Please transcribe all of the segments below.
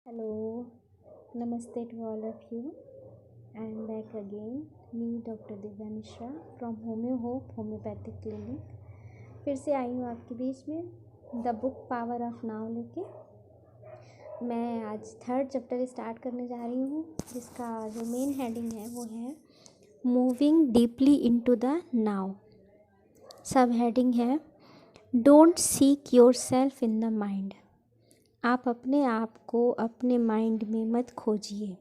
Hello, Namaste to all of you. I am back again. Me Dr. Divya Mishra from Hope Homeopathic Clinic. फिर से आई हूँ आपके बीच में the book power of now लेके। मैं आज थर्ड चैप्टर स्टार्ट करने जा रही हूँ, जिसका जो मेन हेडिंग है वो है moving deeply into the now. सब हेडिंग है don't seek your self in the mind. आप अपने आप को अपने माइंड में मत खोजिए।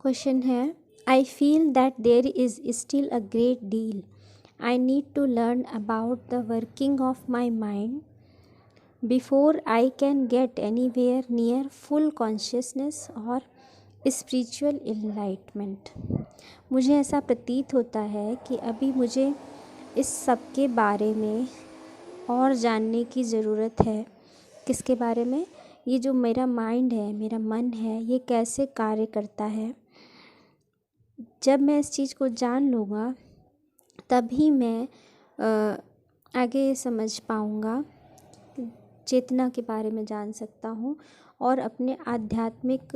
क्वेश्चन है I feel that there is still a great deal I need to learn about the working of my mind before I can get anywhere near full consciousness और स्पिरिचुअल इनलाइटमेंट। मुझे ऐसा प्रतीत होता है कि अभी मुझे इस सब के बारे में और जानने की ज़रूरत है। किसके बारे में? ये जो मेरा माइंड है, मेरा मन है, ये कैसे कार्य करता है। जब मैं इस चीज़ को जान लूँगा तभी मैं आगे समझ पाऊँगा, चेतना के बारे में जान सकता हूँ और अपने आध्यात्मिक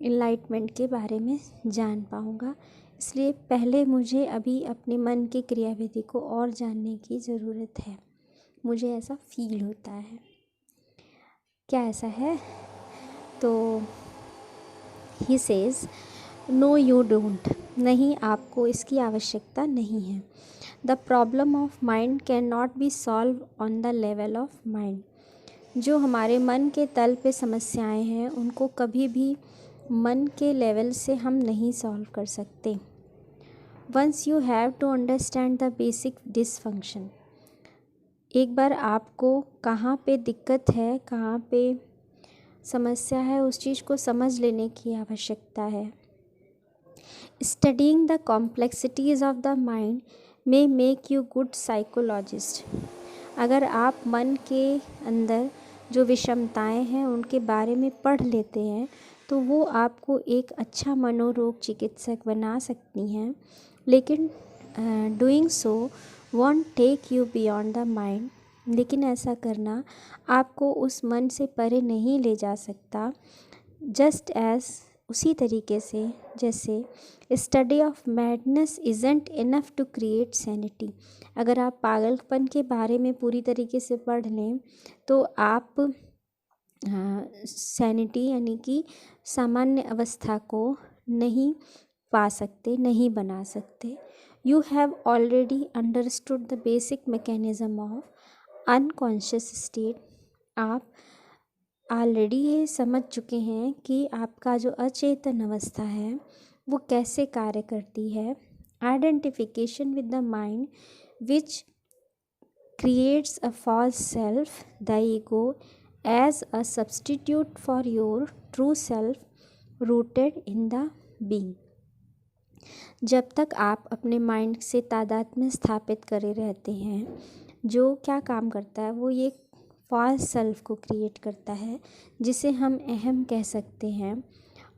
इनलाइटमेंट के बारे में जान पाऊँगा। इसलिए पहले मुझे अभी अपने मन की क्रियाविधि को और जानने की ज़रूरत है। मुझे ऐसा फील होता है। क्या ऐसा है? तो ही सेज़ नो यू डोंट। नहीं, आपको इसकी आवश्यकता नहीं है। The problem of mind can not be solve on the level of mind. जो हमारे मन के तल पे समस्याएं हैं उनको कभी भी मन के लेवल से हम नहीं सॉल्व कर सकते। Once you have to understand the basic dysfunction. एक बार आपको कहाँ पे दिक्कत है, कहाँ पे समस्या है, उस चीज़ को समझ लेने की आवश्यकता है। Studying the complexities of the mind may make you good psychologist. अगर आप मन के अंदर जो विषमताएं हैं उनके बारे में पढ़ लेते हैं तो वो आपको एक अच्छा मनोरोग चिकित्सक बना सकती हैं। लेकिन doing so won't take you beyond the mind. लेकिन ऐसा करना आपको उस मन से परे नहीं ले जा सकता। जस्ट एज उसी तरीके से जैसे study of madness isn't enough to create sanity. अगर आप पागलपन के बारे में पूरी तरीके से पढ़ लें तो आप सैनिटी यानी कि सामान्य अवस्था को नहीं पा सकते, नहीं बना सकते। You have already understood the basic mechanism of unconscious state. आप ऑलरेडी ये समझ चुके हैं कि आपका जो अचेतन अवस्था है वो कैसे कार्य करती है। Identification with the mind which creates a false self, the ego as a substitute for your true self rooted in the being. जब तक आप अपने माइंड से तादात्म्य स्थापित करे रहते हैं, जो क्या काम करता है वो ये फॉल्स सेल्फ को क्रिएट करता है, जिसे हम अहम कह सकते हैं।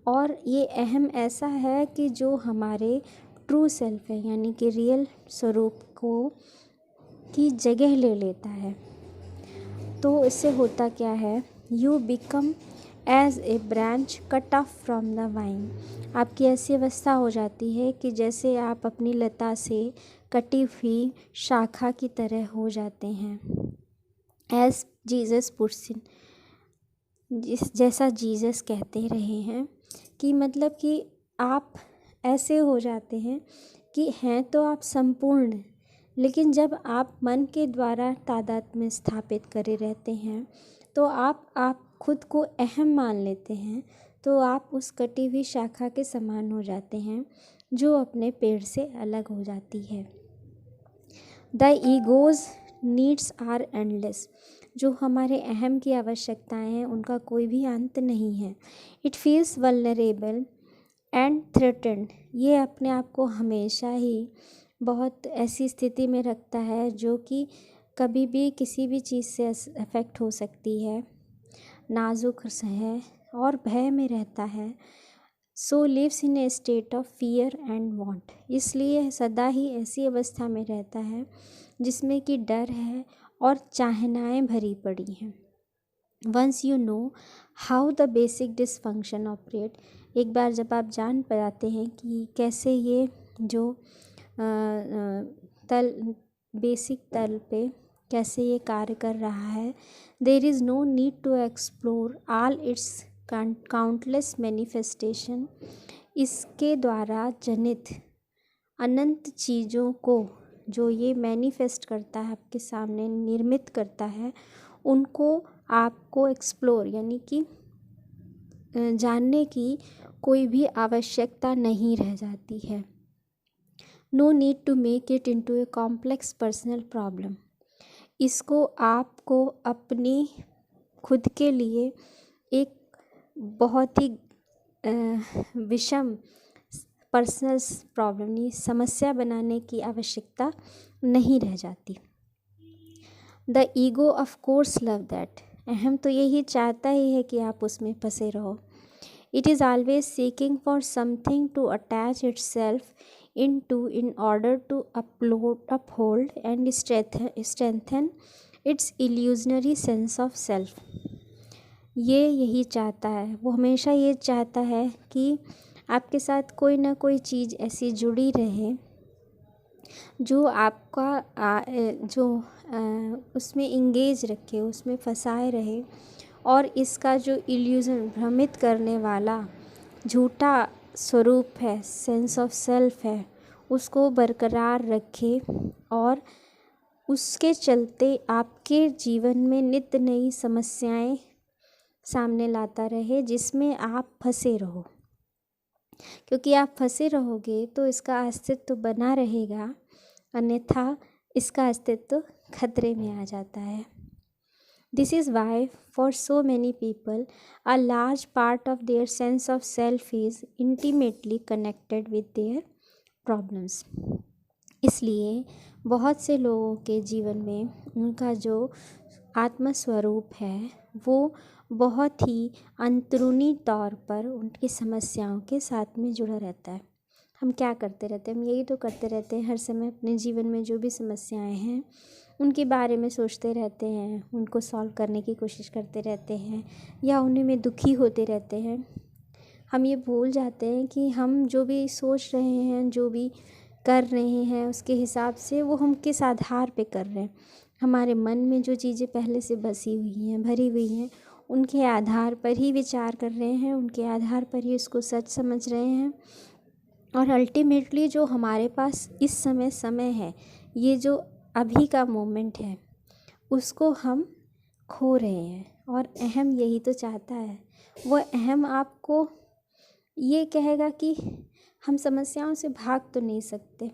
और ये अहम ऐसा है कि जो हमारे ट्रू सेल्फ है यानी कि रियल स्वरूप को की जगह ले लेता है। तो इससे होता क्या है, you become as a branch cut off from the vine. आपकी ऐसी अवस्था हो जाती है कि जैसे आप अपनी लता से कटी हुई शाखा की तरह हो जाते हैं। एज जीसस पुट्स, जैसा जीसस कहते रहे हैं कि मतलब कि आप ऐसे हो जाते हैं कि हैं तो आप संपूर्ण, लेकिन जब आप मन के द्वारा तादाद में स्थापित करे रहते हैं तो आप खुद को अहम मान लेते हैं। तो आप उस कटी हुई शाखा के समान हो जाते हैं जो अपने पेड़ से अलग हो जाती है। The ego's needs are endless. जो हमारे अहम की आवश्यकताएं हैं उनका कोई भी अंत नहीं है। It feels vulnerable and threatened. ये अपने आप को हमेशा ही बहुत ऐसी स्थिति में रखता है जो कि कभी भी किसी भी चीज़ से अफेक्ट हो सकती है, नाजुक है और भय में रहता है। So lives in a state of fear and want. इसलिए सदा ही ऐसी अवस्था में रहता है जिसमें कि डर है और चाहनाएं भरी पड़ी हैं। Once you know how the basic dysfunction operate, एक बार जब आप जान पाते हैं कि कैसे ये जो तल बेसिक तल पे कैसे ये कार्य कर रहा है, there is no need to explore all its countless manifestation, इसके द्वारा जनित अनंत चीज़ों को जो ये मैनिफेस्ट करता है, आपके सामने निर्मित करता है, उनको आपको एक्सप्लोर यानी कि जानने की कोई भी आवश्यकता नहीं रह जाती है। No need to make it into a complex personal problem, इसको आपको अपनी खुद के लिए एक बहुत ही विषम पर्सनल प्रॉब्लम नहीं, समस्या बनाने की आवश्यकता नहीं रह जाती। The ego of course love that, अहम तो यही चाहता ही है कि आप उसमें फंसे रहो। It is always seeking for something to attach itself in to in order to uphold and strengthen its illusionary sense of self, ये यही चाहता है, वो हमेशा ये चाहता है कि आपके साथ कोई ना कोई चीज़ ऐसी जुड़ी रहे जो आपका उसमें इंगेज रखे, उसमें फंसाए रहे, और इसका जो इल्यूज़न भ्रमित करने वाला झूठा स्वरूप है, सेंस ऑफ सेल्फ है, उसको बरकरार रखे और उसके चलते आपके जीवन में नित्य नई समस्याएं सामने लाता रहे, जिसमें आप फंसे रहो। क्योंकि आप फंसे रहोगे तो इसका अस्तित्व बना रहेगा, अन्यथा इसका अस्तित्व खतरे में आ जाता है। This is why for so many people a large part of their sense of self is intimately connected with their problems, इसलिए बहुत से लोगों के जीवन में उनका जो आत्मस्वरूप है वो बहुत ही अंदरूनी तौर पर उनकी समस्याओं के साथ में जुड़ा रहता है। हम क्या करते रहते हैं, हम यही तो करते रहते हैं हर समय, अपने जीवन में जो भी समस्याएं हैं उनके बारे में सोचते रहते हैं, उनको सॉल्व करने की कोशिश करते रहते हैं या उन्हीं में दुखी होते रहते हैं। हम ये भूल जाते हैं कि हम जो भी सोच रहे हैं, जो भी कर रहे हैं, उसके हिसाब से वो हम किस आधार पे कर रहे हैं। हमारे मन में जो चीज़ें पहले से बसी हुई हैं, भरी हुई हैं, उनके आधार पर ही विचार कर रहे हैं, उनके आधार पर ही उसको सच समझ रहे हैं, और अल्टीमेटली जो हमारे पास इस समय है, ये जो अभी का मोमेंट है, उसको हम खो रहे हैं। और अहम यही तो चाहता है, वो अहम आपको ये कहेगा कि हम समस्याओं से भाग तो नहीं सकते,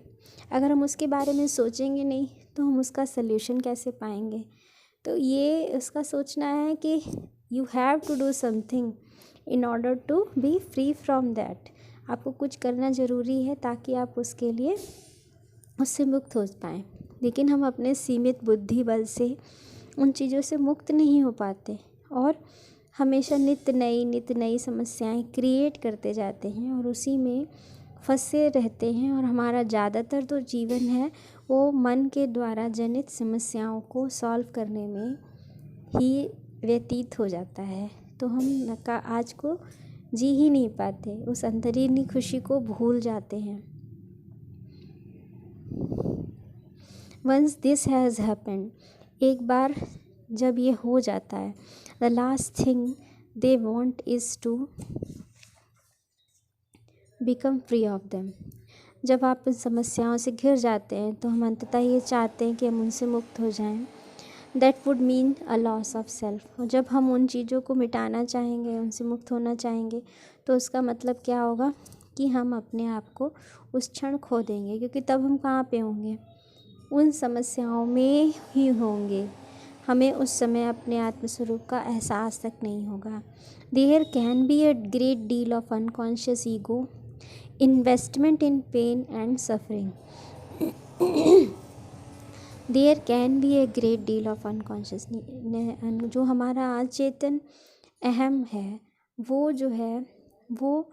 अगर हम उसके बारे में सोचेंगे नहीं तो हम उसका सल्यूशन कैसे पाएंगे। तो ये उसका सोचना है कि you have to do something in order to be free from that, आपको कुछ करना ज़रूरी है ताकि आप उसके लिए उससे मुक्त हो पाएँ। लेकिन हम अपने सीमित बुद्धि बल से उन चीज़ों से मुक्त नहीं हो पाते और हमेशा नित्य नई समस्याएं क्रिएट करते जाते हैं और उसी में फंसे रहते हैं। और हमारा ज़्यादातर जो जीवन है वो मन के द्वारा जनित समस्याओं को सॉल्व करने में ही व्यतीत हो जाता है। तो हम आज को जी ही नहीं पाते, उस अंतरीनी खुशी को भूल जाते हैं। वंस दिस हैज़ हैपेंड, एक बार जब ये हो जाता है, the last thing they want is to become free of them, जब आप इन समस्याओं से घिर जाते हैं तो हम अंततः ये चाहते हैं कि हम उनसे मुक्त हो जाएं। That would mean a loss of self, और जब हम उन चीज़ों को मिटाना चाहेंगे, उनसे मुक्त होना चाहेंगे, तो उसका मतलब क्या होगा कि हम अपने आप को उस क्षण खो देंगे, क्योंकि तब हम कहाँ पे होंगे, उन समस्याओं में ही होंगे। हमें उस समय अपने आत्मस्वरूप का एहसास तक नहीं होगा। There can be a great deal of unconscious ego investment in pain and suffering, there can be a great deal of unconscious, जो हमारा अचेतन अहम है वो जो है वो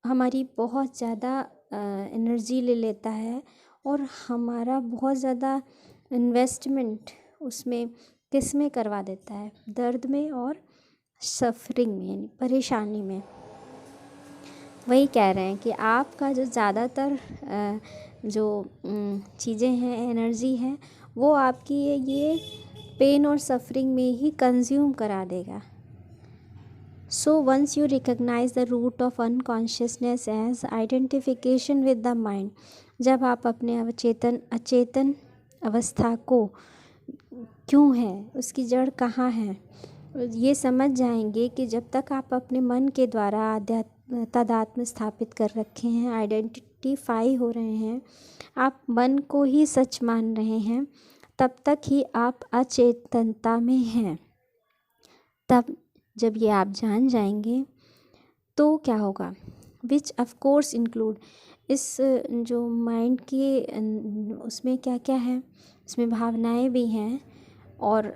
हमारी बहुत ज़्यादा एनर्जी ले लेता है और हमारा बहुत ज़्यादा इन्वेस्टमेंट उसमें किस में करवा देता है? दर्द में और सफरिंग में, यानी परेशानी में। वही कह रहे हैं कि आपका जो ज़्यादातर जो चीज़ें हैं, एनर्जी है, वो आपकी ये पेन और सफरिंग में ही कंज्यूम करा देगा। So once you recognize the root of unconsciousness as identification with the mind, जब आप अपने अचेतन अवस्था को क्यों है, उसकी जड़ कहाँ है, ये समझ जाएंगे कि जब तक आप अपने मन के द्वारा तादात्म्य स्थापित कर रखे हैं, आइडेंटिफाई हो रहे हैं, आप मन को ही सच मान रहे हैं, तब तक ही आप अचेतनता में हैं। तब जब ये आप जान जाएंगे तो क्या होगा, विच ऑफ कोर्स इंक्लूड, इस जो माइंड के उसमें क्या क्या है, उसमें भावनाएं भी हैं। और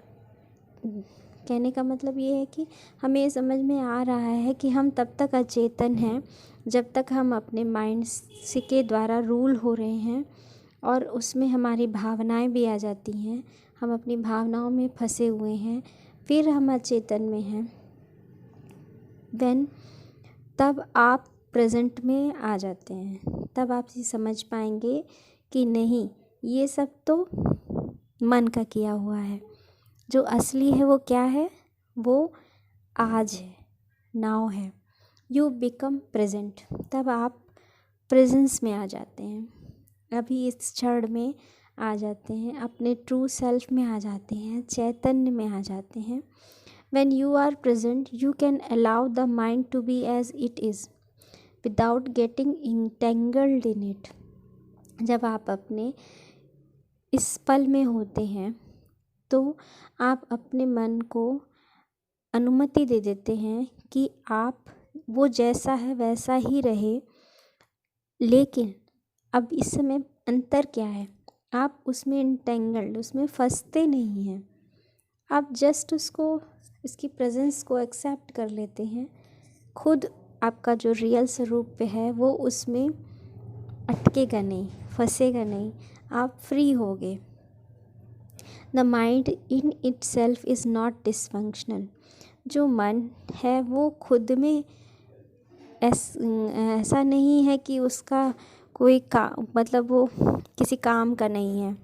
कहने का मतलब ये है कि हमें ये समझ में आ रहा है कि हम तब तक अचेतन हैं जब तक हम अपने माइंड से के द्वारा रूल हो रहे हैं, और उसमें हमारी भावनाएं भी आ जाती हैं, हम अपनी भावनाओं में फंसे हुए हैं, फिर हम अचेतन में हैं। तब आप प्रेजेंट में आ जाते हैं, तब आप ये समझ पाएंगे कि नहीं, ये सब तो मन का किया हुआ है, जो असली है वो क्या है, वो आज है, नाउ है। यू बिकम प्रेजेंट, तब आप प्रेजेंस में आ जाते हैं, अभी इस क्षण में आ जाते हैं, अपने ट्रू सेल्फ में आ जाते हैं, चैतन्य में आ जाते हैं। When you are present, you can allow the mind to be as it is without getting entangled in it. जब आप अपने इस पल में होते हैं तो आप अपने मन को अनुमति दे देते हैं कि आप वो जैसा है वैसा ही रहे। लेकिन अब इस समय अंतर क्या है, आप उसमें इंटेंगल्ड, उसमें फंसते नहीं हैं, आप जस्ट उसको, इसकी प्रेजेंस को एक्सेप्ट कर लेते हैं। खुद आपका जो रियल स्वरूप है वो उसमें अटकेगा नहीं, फंसेगा नहीं, आप फ्री होगे। The mind in it self is not dysfunctional, जो मन है वो खुद में ऐसा नहीं है कि उसका कोई मतलब वो किसी काम का नहीं है।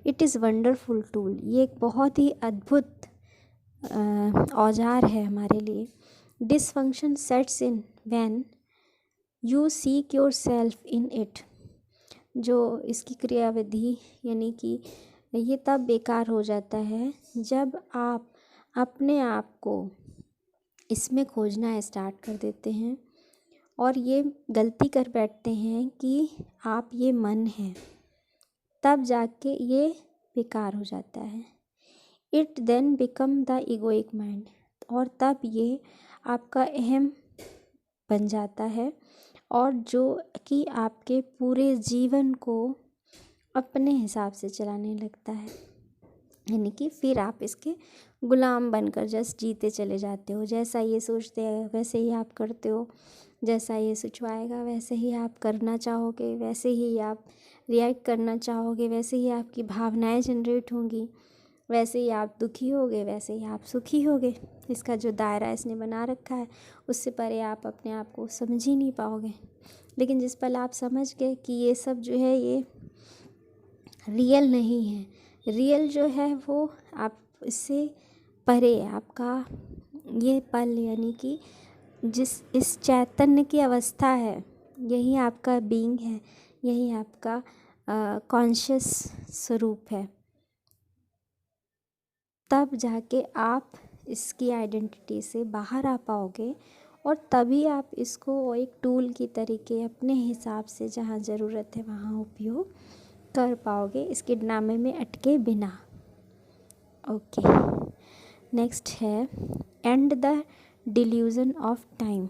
इट इज़ वंडरफुल टूल, ये एक बहुत ही अद्भुत औजार है हमारे लिए। Dysfunction sets in when you seek your self in it, जो इसकी क्रियाविधि यानी कि ये तब बेकार हो जाता है जब आप अपने आप को इसमें खोजना स्टार्ट कर देते हैं और ये गलती कर बैठते हैं कि आप ये मन हैं, तब जाके ये बेकार हो जाता है। It then become the egoic mind, और तब ये आपका अहम बन जाता है, और जो कि आपके पूरे जीवन को अपने हिसाब से चलाने लगता है, यानी कि फिर आप इसके गुलाम बनकर जस्ट जीते चले जाते हो। जैसा ये सोचते हैं वैसे ही आप करते हो, जैसा ये सोचवाएगा वैसे ही आप करना चाहोगे, वैसे ही आप रिएक्ट करना चाहोगे, वैसे ही आपकी भावनाएं जनरेट होंगी, वैसे ही आप दुखी होगे, वैसे ही आप सुखी होगे। इसका जो दायरा इसने बना रखा है उससे परे आप अपने आप को समझ ही नहीं पाओगे। लेकिन जिस पल आप समझ गए कि ये सब जो है ये रियल नहीं है, रियल जो है वो आप इससे परे आपका ये पल, यानी कि जिस इस चैतन्य की अवस्था है, यही आपका बीइंग है, यही आपका कॉन्शियस स्वरूप है। तब जाके आप इसकी आइडेंटिटी से बाहर आ पाओगे, और तभी आप इसको एक टूल की तरीके अपने हिसाब से जहाँ ज़रूरत है वहाँ उपयोग कर पाओगे, इसके ड्रामे में अटके बिना। ओके, नेक्स्ट है and the delusion of time.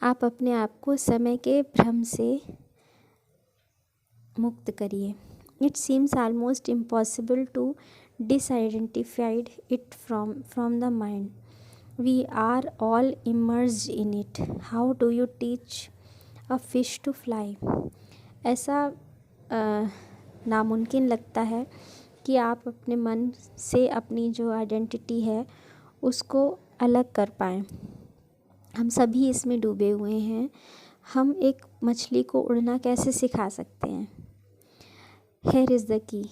आप अपने आप को समय के भ्रम से मुक्त करिए। It seems almost impossible to disidentified it from the mind, we are all emerged in it, how do you teach a fish to fly. ऐसा नामुमकिन लगता है कि आप अपने मन से अपनी जो आइडेंटिटी है उसको अलग कर पाएँ। हम सभी इसमें डूबे हुए हैं। हम एक मछली को उड़ना कैसे सिखा सकते हैं? हियर इज़ द की,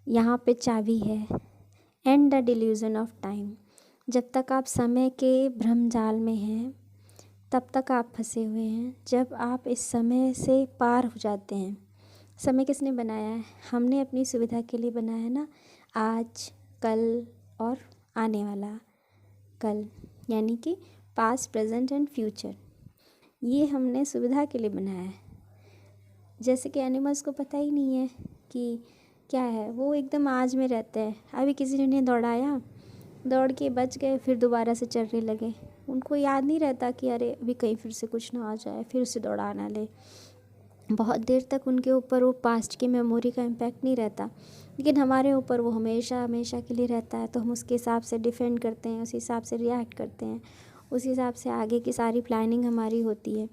यहाँ पे चाबी है। And the delusion of time, जब तक आप समय के भ्रम जाल में हैं तब तक आप फंसे हुए हैं। जब आप इस समय से पार हो जाते हैं, समय किसने बनाया है? हमने अपनी सुविधा के लिए बनाया है ना। आज, कल और आने वाला कल, यानी कि पास्ट, प्रेजेंट एंड फ्यूचर, ये हमने सुविधा के लिए बनाया है। जैसे कि एनिमल्स को पता ही नहीं है कि क्या है, वो एकदम आज में रहते हैं। अभी किसी ने उन्हें दौड़ाया, दौड़ के बच गए, फिर दोबारा से चलने लगे। उनको याद नहीं रहता कि अरे अभी कहीं फिर से कुछ ना आ जाए, फिर उसे दौड़ा ना ले। बहुत देर तक उनके ऊपर वो पास्ट की मेमोरी का इम्पैक्ट नहीं रहता, लेकिन हमारे ऊपर वो हमेशा हमेशा के लिए रहता है। तो हम उसके हिसाब से डिफेंड करते हैं, उस हिसाब से रिएक्ट करते हैं, उस हिसाब से आगे की सारी प्लानिंग हमारी होती है।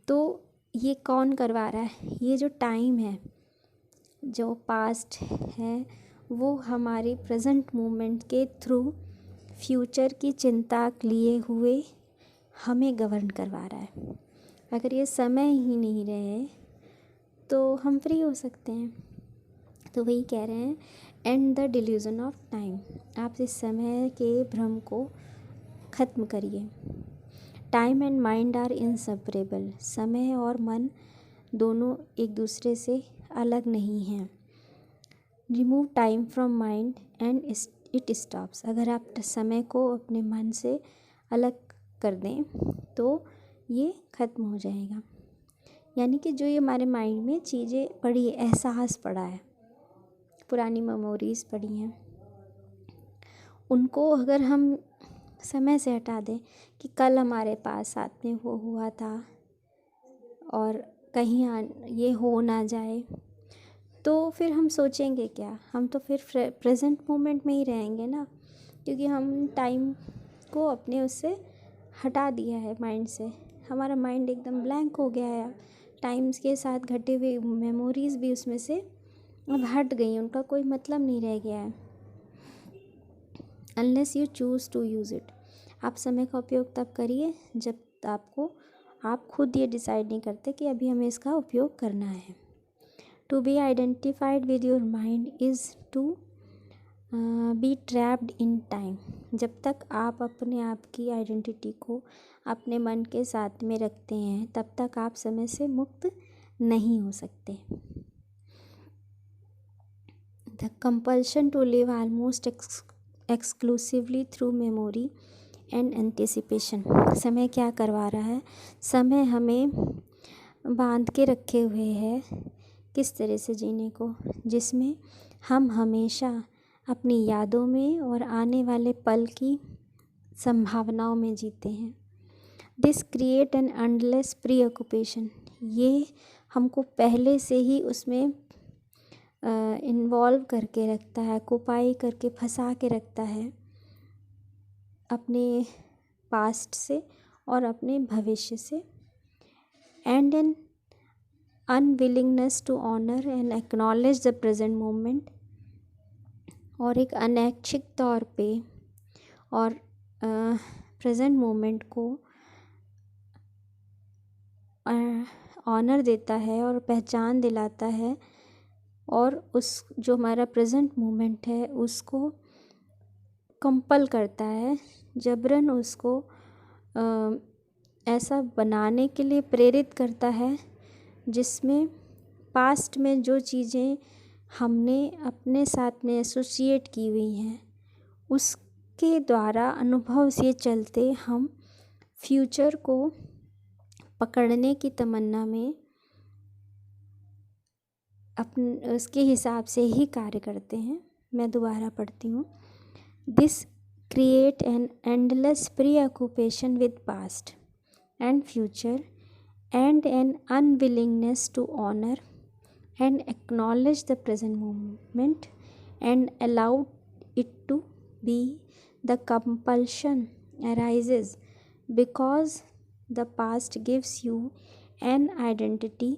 तो ये कौन करवा रहा है? ये जो टाइम है, जो पास्ट है, वो हमारी प्रेजेंट मोमेंट के थ्रू फ्यूचर की चिंता लिए हुए हमें गवर्न करवा रहा है। अगर ये समय ही नहीं रहे तो हम फ्री हो सकते हैं। तो वही कह रहे हैं, and the delusion of time, आप इस समय के भ्रम को ख़त्म करिए। Time and mind are inseparable, समय और मन दोनों एक दूसरे से अलग नहीं हैं। Remove time from mind and it stops, अगर आप समय को अपने मन से अलग कर दें तो ये ख़त्म हो जाएगा। यानी कि जो ये हमारे माइंड में चीज़ें पड़ी, एहसास पड़ा है, पुरानी मेमोरीज़ पड़ी हैं, उनको अगर हम समय से हटा दें कि कल हमारे पास साथ में वो हुआ था और कहीं ये हो ना जाए, तो फिर हम सोचेंगे क्या? हम तो फिर प्रेजेंट मोमेंट में ही रहेंगे ना, क्योंकि हम टाइम को अपने उससे हटा दिया है माइंड से। हमारा माइंड एकदम ब्लैंक हो गया है। टाइम्स के साथ घटे हुए मेमोरीज़ भी उसमें से अब हट गई, उनका कोई मतलब नहीं रह गया है। Unless you choose to use it, आप समय का उपयोग तब करिए जब आप खुद ये डिसाइड नहीं करते कि अभी हमें इसका उपयोग करना है। To be identified with your mind is to be trapped in time, जब तक आप अपने आप की आइडेंटिटी को अपने मन के साथ में रखते हैं तब तक आप समय से मुक्त नहीं हो सकते। The compulsion to live almost exclusively through memory and anticipation, समय क्या करवा रहा है? समय हमें बांध के रखे हुए है किस तरह से जीने को, जिसमें हम हमेशा अपनी यादों में और आने वाले पल की संभावनाओं में जीते हैं। This create an endless pre occupation, ये हमको पहले से ही उसमें इन्वॉल्व करके रखता है, कुपाई करके फंसा के रखता है अपने पास्ट से और अपने भविष्य से। And an unwillingness to honour and acknowledge the present moment, और एक अनैच्छिक तौर पे और प्रेजेंट मोमेंट को ऑनर देता है और पहचान दिलाता है, और उस जो हमारा प्रेजेंट मोमेंट है उसको कंपल करता है, जबरन उसको ऐसा बनाने के लिए प्रेरित करता है जिसमें पास्ट में जो चीज़ें हमने अपने साथ में एसोसिएट की हुई हैं उसके द्वारा अनुभव से चलते हम फ्यूचर को पकड़ने की तमन्ना में उसके हिसाब से ही कार्य करते हैं। मैं दोबारा पढ़ती हूँ। This create an endless pre occupation with past and future and an unwillingness to honor and acknowledge the present moment and allow it to be. The compulsion arises because the past gives you an identity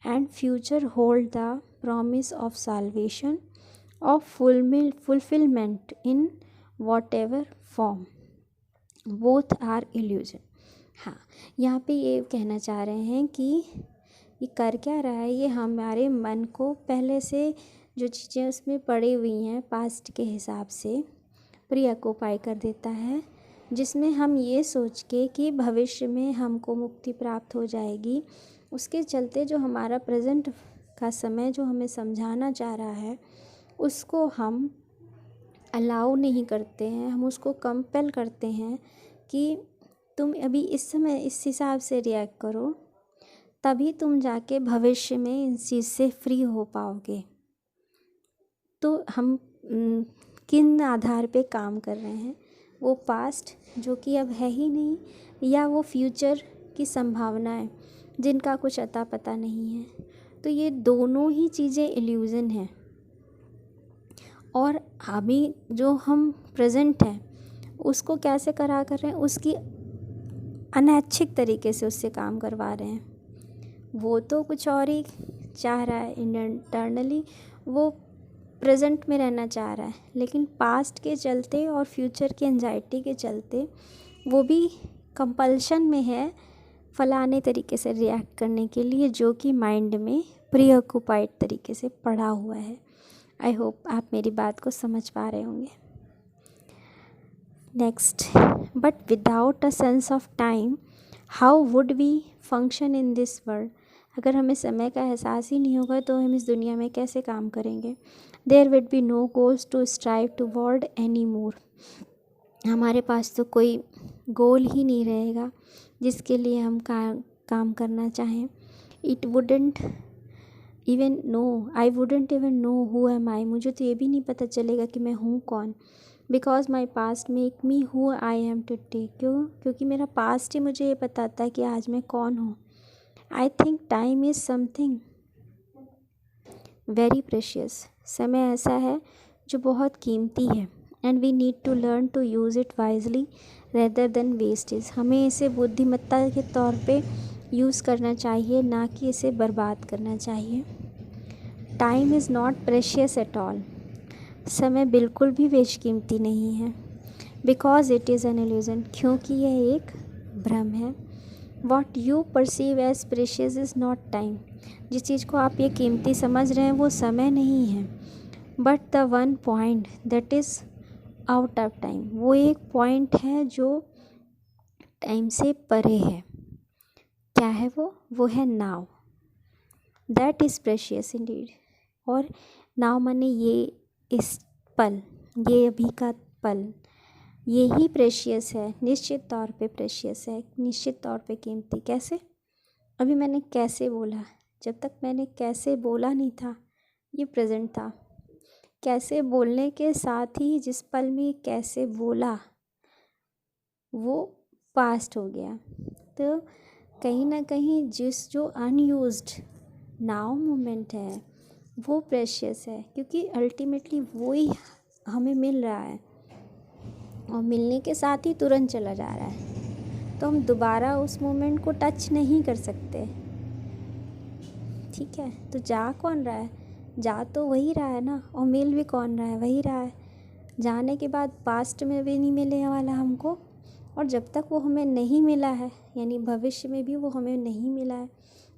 and future hold the promise of salvation of fulfillment in whatever form. Both are illusion. हाँ, यहाँ पे ये कहना चाह रहे हैं कि ये कर क्या रहा है, ये हमारे मन को पहले से जो चीज़ें उसमें पड़ी हुई हैं पास्ट के हिसाब से प्रीऑक्युपाई कर देता है, जिसमें हम ये सोच के कि भविष्य में हमको मुक्ति प्राप्त हो जाएगी, उसके चलते जो हमारा प्रेजेंट का समय जो हमें समझाना चाह रहा है उसको हम अलाउ नहीं करते हैं, हम उसको कंपेल करते हैं कि तुम अभी इस समय इस हिसाब से रिएक्ट करो, तभी तुम जाके भविष्य में इस चीज़ से फ्री हो पाओगे। तो हम किन आधार पे काम कर रहे हैं, वो पास्ट जो कि अब है ही नहीं, या वो फ्यूचर की संभावनाएं जिनका कुछ अता पता नहीं है। तो ये दोनों ही चीज़ें इल्यूज़न हैं। और अभी जो हम प्रेजेंट हैं उसको कैसे करा कर रहे हैं, उसकी अनैच्छिक तरीके से उससे काम करवा रहे हैं। वो तो कुछ और ही चाह रहा है, इंटरनली वो प्रेजेंट में रहना चाह रहा है, लेकिन पास्ट के चलते और फ्यूचर की एंजाइटी के चलते वो भी कंपल्शन में है फलाने तरीके से रिएक्ट करने के लिए, जो कि माइंड में प्रीऑक्युपाइड तरीके से पड़ा हुआ है। आई होप आप मेरी बात को समझ पा रहे होंगे। Next, but without a sense of time how would we function in this world. अगर हमें समय का एहसास ही नहीं होगा तो हम इस दुनिया में कैसे काम करेंगे। There would be no goals to strive toward any more. हमारे पास तो कोई गोल ही नहीं रहेगा जिसके लिए हम काम करना चाहें। It wouldn't even know, I wouldn't even know who am I. मुझे तो ये भी नहीं पता चलेगा कि मैं हूँ कौन। Because my past make me who I am today. क्योंकि मेरा पास्ट ही मुझे ये बताता है कि आज मैं कौन हूँ। I think time is something very precious. समय ऐसा है जो बहुत कीमती है, and we need to learn to use it wisely rather than wastage. हमें इसे बुद्धिमत्ता के तौर पे यूज़ करना चाहिए, ना कि इसे बर्बाद करना चाहिए। Time is not precious at all. समय बिल्कुल भी बेशकीमती नहीं है। Because it is an illusion, क्योंकि यह एक भ्रम है। What you perceive as precious is not time. जिस चीज़ को आप ये कीमती समझ रहे हैं वो समय नहीं है, but the one point that is out of time. वो एक पॉइंट है जो टाइम से परे है। क्या है वो है now. That is precious Indeed. और नाउ माने ये इस पल, ये अभी का पल, ये ही प्रेशियस है, निश्चित तौर पे प्रेशियस है, निश्चित तौर पे कीमती। कैसे? अभी मैंने कैसे बोला, जब तक मैंने कैसे बोला नहीं था ये प्रेजेंट था। कैसे बोलने के साथ ही जिस पल में कैसे बोला वो पास्ट हो गया। तो कहीं ना कहीं जो अनयूज्ड नाउ मोमेंट है वो प्रेशियस है, क्योंकि अल्टीमेटली वो ही हमें मिल रहा है और मिलने के साथ ही तुरंत चला जा रहा है। तो हम दोबारा उस मोमेंट को टच नहीं कर सकते। ठीक है, तो जा कौन रहा है? जा तो वही रहा है ना, और मिल भी कौन रहा है? वही रहा है। जाने के बाद पास्ट में भी नहीं मिलने वाला हमको, और जब तक वो हमें नहीं मिला है, यानी भविष्य में भी वो हमें नहीं मिला है,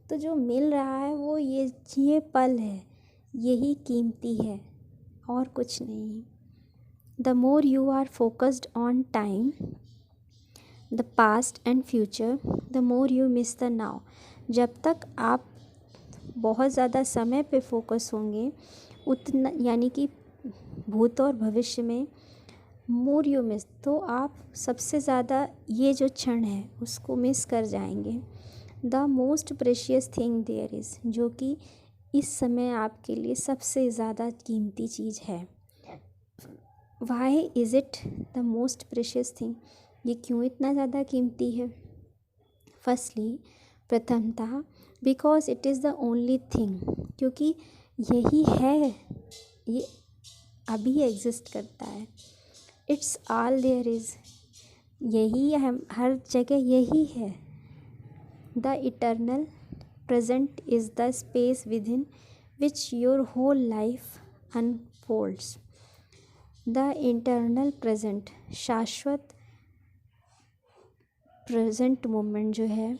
तो जो मिल रहा है वो ये पल है, यही कीमती है और कुछ नहीं। The more you are focused on time, the past and future, the more you miss the now. जब तक आप बहुत ज़्यादा समय पे फोकस होंगे उतना, यानी कि भूत और भविष्य में, मोर यू मिस, तो आप सबसे ज़्यादा ये जो क्षण है उसको मिस कर जाएंगे। The most precious thing there is, जो कि इस समय आपके लिए सबसे ज़्यादा कीमती चीज़ है। Why is it the most precious thing? ये क्यों इतना ज़्यादा कीमती है? फर्स्टली, प्रथमतः, because it is the only thing, क्योंकि यही है, ये अभी एग्जिस्ट करता है। इट्स ऑल देयर इज़, यही है, हर जगह यही है। The eternal present is the space within which your whole life unfolds. The eternal present, शाश्वत प्रेजेंट मोमेंट जो है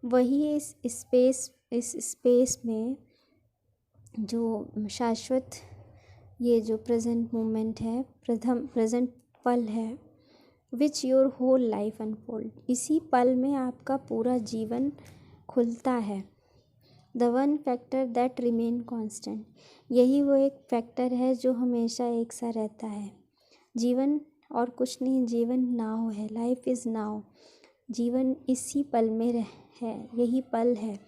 वही इस स्पेस में जो शाश्वत ये जो प्रेजेंट मोमेंट है, प्रथम प्रेजेंट पल है, which your whole life unfold, इसी पल में आपका पूरा जीवन खुलता है। The one factor that remain constant, यही वो एक फैक्टर है जो हमेशा एक सा रहता है। जीवन और कुछ नहीं, जीवन नाव है, लाइफ इज़ नाव, जीवन इसी पल में है, यही पल है।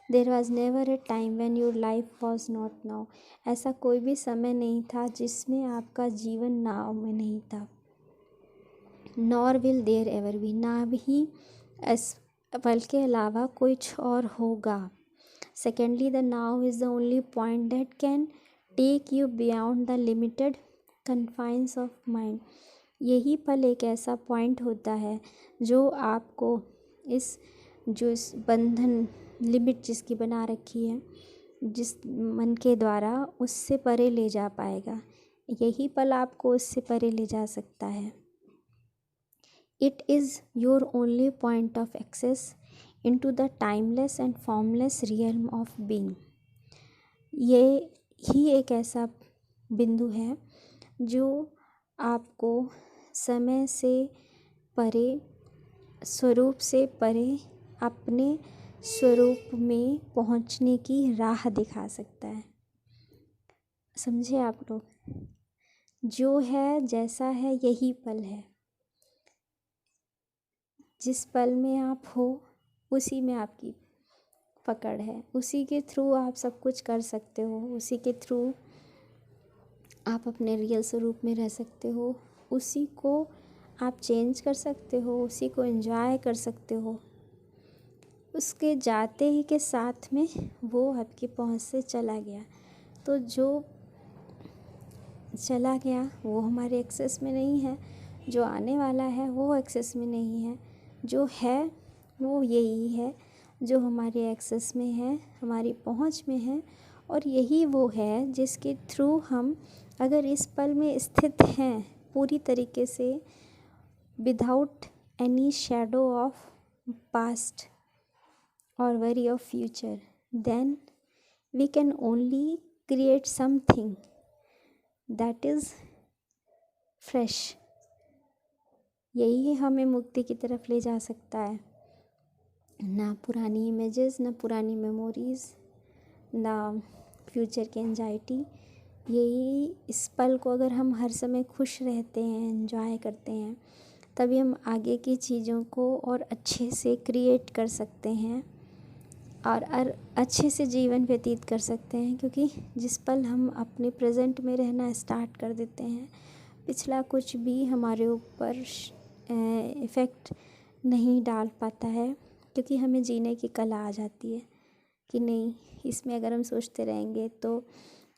There was never a time when your life was not now, ऐसा कोई भी समय नहीं था जिसमें आपका जीवन नाव में नहीं था। Nor will there ever be, ना भी इस पल के अलावा कुछ और होगा। Secondly, the now is the only point that can take you beyond the limited confines of mind, यही पल एक ऐसा पॉइंट होता है जो आपको इस बंधन, लिमिट जिसकी बना रखी है जिस मन के द्वारा, उससे परे ले जा पाएगा। यही पल आपको उससे परे ले जा सकता है। It is your only point of access into the timeless and formless realm of being, ये ही एक ऐसा बिंदु है जो आपको समय से परे, स्वरूप से परे, अपने स्वरूप में पहुंचने की राह दिखा सकता है। समझे आप लोग? जो है जैसा है यही पल है, जिस पल में आप हो उसी में आपकी पकड़ है, उसी के थ्रू आप सब कुछ कर सकते हो, उसी के थ्रू आप अपने रियल स्वरूप में रह सकते हो, उसी को आप चेंज कर सकते हो, उसी को एंजॉय कर सकते हो। उसके जाते ही के साथ में वो आपकी पहुंच से चला गया, तो जो चला गया वो हमारे एक्सेस में नहीं है, जो आने वाला है वो एक्सेस में नहीं है, जो है वो यही है जो हमारे एक्सेस में है, हमारी पहुंच में है। और यही वो है जिसके थ्रू हम अगर इस पल में स्थित हैं पूरी तरीके से, without any shadow of past और worry of future, then we can only create something that is fresh. यही हमें मुक्ति की तरफ ले जा सकता है। ना पुरानी इमेजेस, ना पुरानी मेमोरीज़, ना फ्यूचर की एंजाइटी। यही इस पल को अगर हम हर समय खुश रहते हैं, एंजॉय करते हैं, तभी हम आगे की चीज़ों को और अच्छे से क्रिएट कर सकते हैं और अच्छे से जीवन व्यतीत कर सकते हैं। क्योंकि जिस पल हम अपने प्रेजेंट में रहना स्टार्ट कर देते हैं, पिछला कुछ भी हमारे ऊपर इफ़ेक्ट नहीं डाल पाता है, क्योंकि हमें जीने की कला आ जाती है कि नहीं, इसमें अगर हम सोचते रहेंगे तो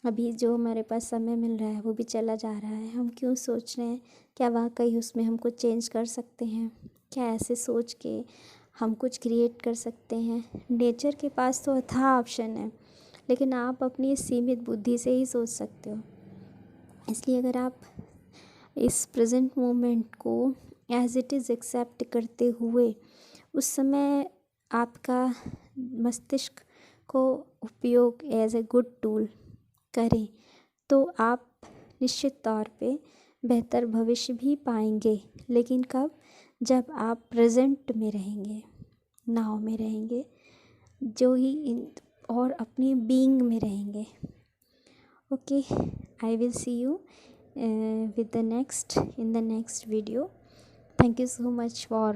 अभी जो हमारे पास समय मिल रहा है वो भी चला जा रहा है, हम क्यों सोच रहे हैं, क्या वाकई उसमें हम कुछ चेंज कर सकते हैं, क्या ऐसे सोच के हम कुछ क्रिएट कर सकते हैं। नेचर के पास तो अथाह ऑप्शन है, लेकिन आप अपनी सीमित बुद्धि से ही सोच सकते हो। इसलिए अगर आप इस प्रेजेंट मोमेंट को एज इट इज़ एक्सेप्ट करते हुए उस समय आपका मस्तिष्क को उपयोग एज ए गुड टूल करें, तो आप निश्चित तौर पे बेहतर भविष्य भी पाएंगे। लेकिन कब? जब आप प्रेजेंट में रहेंगे, नाव में रहेंगे, जो ही और अपनी बीइंग में रहेंगे। Okay, I will see you with the next in the next video. Thank you so much for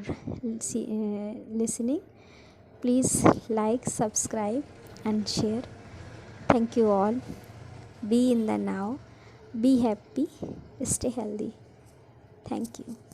listening. Please like, subscribe and share. Thank you all. Be in the now, be happy, stay healthy. Thank you.